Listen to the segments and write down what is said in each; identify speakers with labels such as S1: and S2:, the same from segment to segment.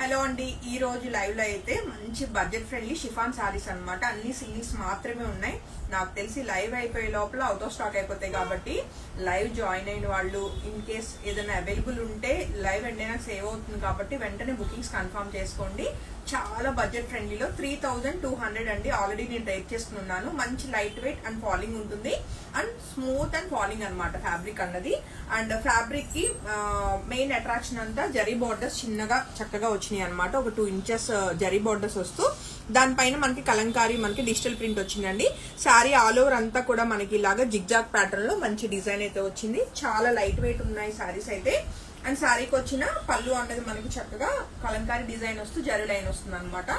S1: Hello అండి, ఈ రోజు లైవ్ లో అయితే మంచి బడ్జెట్ ఫ్రెండ్లీ షిఫాన్ సారీస్ అన్నమాట. అన్ని సింగిల్స్ మాత్రమే ఉన్నాయి. నాకు తెలిసి లైవ్ అయిపోయే లోపల అవుట్ ఆఫ్ స్టాక్ అయిపోతాయి కాబట్టి లైవ్ జాయిన్ అయిన వాళ్ళు ఇన్ కేస్ ఏదైనా అవైలబుల్ ఉంటే లైవ్ వెంటనే సేవ్ అవుతుంది కాబట్టి వెంటనే బుకింగ్స్ కన్ఫర్మ్ చేసుకోండి. చాలా బడ్జెట్ ఫ్రెండ్లీలో 3200 అండి. ఆల్రెడీ నేను రేట్ చేసుకున్నాను. మంచి లైట్ వెయిట్ అండ్ ఫాలింగ్ ఉంటుంది అండ్ స్మూత్ అండ్ ఫాలింగ్ అనమాట ఫ్యాబ్రిక్ అన్నది. అండ్ ఫ్యాబ్రిక్ కి మెయిన్ అట్రాక్షన్ అంతా జరీ బోర్డర్స్ చిన్నగా చక్కగా వచ్చినాయి అనమాట. ఒక 2 ఇంచెస్ జరీ బోర్డర్స్ వస్తూ దానిపైన మనకి కలంకారీ మనకి డిజిటల్ ప్రింట్ వచ్చిందండి. శారీ ఆల్ ఓవర్ అంతా కూడా మనకి ఇలాగా జిగ్జాగ్ ప్యాటర్న్ లో మంచి డిజైన్ అయితే వచ్చింది. చాలా లైట్ వెయిట్ ఉన్నాయి శారీస్ అయితే. అండ్ శారీకి వచ్చిన పళ్ళు అన్నది మనకి చక్కగా కలంకారీ డిజైన్ వస్తూ జరీ లైన్ వస్తుంది అనమాట.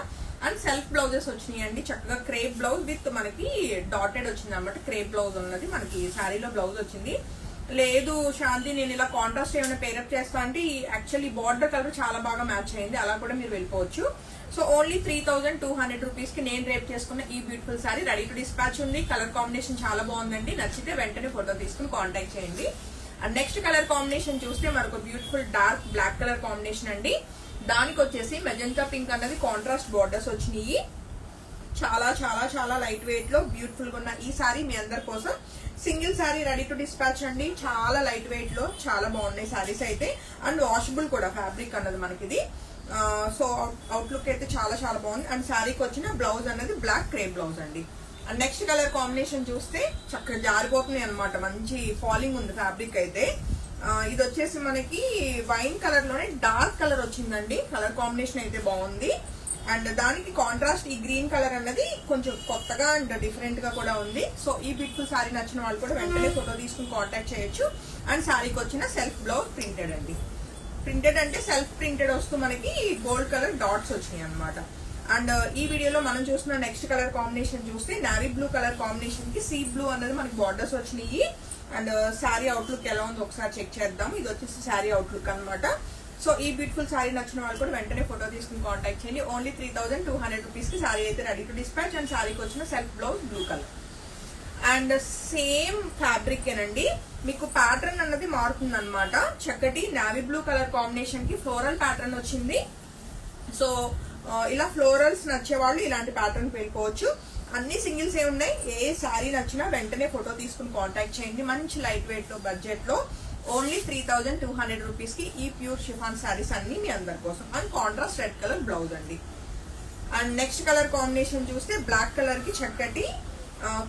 S1: అండ్ సెల్ఫ్ బ్లౌజెస్ వచ్చినాయి అండి. చక్కగా క్రేప్ బ్లౌజ్ విత్ మనకి డాటెడ్ వచ్చింది అనమాట. క్రేప్ బ్లౌజ్ ఉన్నది మనకి శారీలో బ్లౌజ్ వచ్చింది. లేదు శాంతి నేను ఇలా కాంట్రాస్ట్ ఏమైనా పేరప్ చేస్తా అంటే యాక్చువల్లీ బార్డర్ కలర్ చాలా బాగా మ్యాచ్ అయింది. అలా కూడా మీరు వెళ్ళిపోవచ్చు. సో ఓన్లీ 3200 రూపీస్ కి నేను రేప్ చేసుకున్న ఈ beautiful sorry ready to dispatch ఉంది. కలర్ కాంబినేషన్ చాలా బాగుందండి. నచ్చితే వెంటనే ఫోటో తీసుకుని కాంటాక్ట్ చేయండి. అండ్ నెక్స్ట్ కలర్ కాంబినేషన్ చూస్తే మరొక beautiful dark black colour combination అండి. దానికి వచ్చేసి మెజెంటా పింక్ అన్నది కాంట్రాస్ట్ బార్డర్స్ వచ్చినాయి. చాలా చాలా చాలా లైట్ వెయిట్ లో బ్యూటిఫుల్ గా ఉన్న ఈ సారీ మీ అందరి కోసం single sorry ready to dispatch అండి. చాలా లైట్ వెయిట్ లో చాలా బాగున్నాయి సారీస్ అయితే. అండ్ వాషబుల్ కూడా ఫ్యాబ్రిక్ అన్నది మనకి ఇది. సో అవుట్లుక్ అయితే చాలా చాలా బాగుంది. అండ్ శారీకి వచ్చిన బ్లౌజ్ అనేది బ్లాక్ క్రేప్ బ్లౌజ్ అండి. అండ్ నెక్స్ట్ కలర్ కాంబినేషన్ చూస్తే చక్కగా జారిపోతుంది అనమాట. మంచి ఫాలింగ్ ఉంది ఫ్యాబ్రిక్ అయితే. ఇది వచ్చేసి మనకి వైన్ కలర్ లోనే డార్క్ కలర్ వచ్చిందండి. కలర్ కాంబినేషన్ అయితే బాగుంది. అండ్ దానికి కాంట్రాస్ట్ ఈ గ్రీన్ కలర్ అన్నది కొంచెం కొత్తగా అండ్ డిఫరెంట్ గా కూడా ఉంది. సో ఈ బ్యూటిఫుల్ సారీ నచ్చిన వాళ్ళు కూడా వెంటనే ఫోటో తీసుకుని కాంటాక్ట్ చేయొచ్చు. అండ్ సారీకి వచ్చిన సెల్ఫ్ బ్లౌజ్ ప్రింటెడ్ అండి. ప్రింటెడ్ అంటే సెల్ఫ్ ప్రింటెడ్ వస్తూ మనకి గోల్డ్ కలర్ డాట్స్ వచ్చినాయి అనమాట. అండ్ ఈ వీడియోలో మనం చూస్తున్న నెక్స్ట్ కలర్ కాంబినేషన్ చూస్తే నావీ బ్లూ కలర్ కాంబినేషన్ కి సీ బ్లూ అనేది మనకి బార్డర్స్ వచ్చినాయి. అండ్ శారీ అవుట్లుక్ ఎలా ఉందో ఒకసారి చెక్ చేద్దాం. ఇది వచ్చేసి శారీ అవుట్లుక్ అనమాట. సో ఈ బ్యూటిఫుల్ శారీ నచ్చిన వాళ్ళు కూడా వెంటనే ఫోటో తీసుకుని కాంటాక్ట్ చేయండి. ఓన్లీ 3200 రూపీస్ కి శారీ అయితే రెడీ టు డిస్పాచ్. అండ్ శారీకి వచ్చిన self blouse blue colour and same fabric ఏనండి. మీకు ప్యాటర్న్ అన్నది మారుతుంది అనమాట. చక్కటి నావీ బ్లూ కలర్ కాంబినేషన్ కి ఫ్లోరల్ ప్యాటర్న్ వచ్చింది. సో ఇలా ఫ్లోరల్స్ నచ్చే వాళ్ళు ఇలాంటి ప్యాటర్న్ వెళ్ళిపోవచ్చు. అన్ని సింగిల్స్ ఏ ఉన్నాయి. ఏ శారీ నచ్చినా వెంటనే ఫోటో తీసుకుని కాంటాక్ట్ చేయండి. మంచి లైట్ వెయిట్ లో బడ్జెట్ లో ఓన్లీ 3200 రూపీస్ కి ఈ ప్యూర్ షిఫాన్ శారీస్ అన్ని మీ అందరి కోసం. And contrast red colour blouse అండి. అండ్ నెక్స్ట్ కలర్ కాంబినేషన్ చూస్తే బ్లాక్ కలర్ కి చక్కటి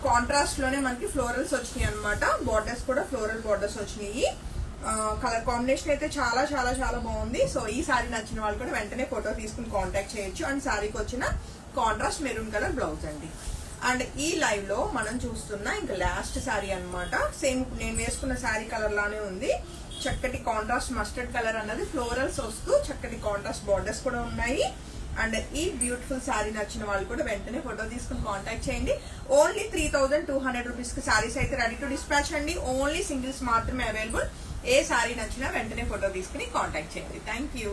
S1: కాంట్రాస్ట్ లోనే మనకి ఫ్లోరల్స్ వచ్చినాయి అనమాట. బార్డర్స్ కూడా ఫ్లోరల్ బార్డర్స్ వచ్చినాయి. కలర్ కాంబినేషన్ అయితే చాలా చాలా చాలా బాగుంది. సో ఈ సారీ నచ్చిన వాళ్ళు కూడా వెంటనే ఫోటో తీసుకుని కాంటాక్ట్ చేయొచ్చు. అండ్ సారీకి వచ్చిన కాంట్రాస్ట్ మెరూన్ కలర్ బ్లౌజ్ అండి. అండ్ ఈ లైవ్ లో మనం చూస్తున్న ఇంకా లాస్ట్ శారీ అనమాట. సేమ్ నేను వేసుకున్న శారీ కలర్ లానే ఉంది. చక్కటి కాంట్రాస్ట్ మస్టర్డ్ కలర్ అన్నది ఫ్లోరల్స్ వస్తూ చక్కటి కాంట్రాస్ట్ బార్డర్స్ కూడా ఉన్నాయి. అండ్ ఈ బ్యూటిఫుల్ శారీ నచ్చిన వాళ్ళు కూడా వెంటనే ఫోటో తీసుకుని కాంటాక్ట్ చేయండి. ఓన్లీ 3200 రూపీస్ కి శారీస్ అయితే రెడీ టు డిస్పాచ్ అండి. ఓన్లీ సింగిల్స్ మాత్రమే అవైలబుల్. ఏ శారీ నచ్చినా వెంటనే ఫోటో తీసుకుని కాంటాక్ట్ చేయండి. Thank you.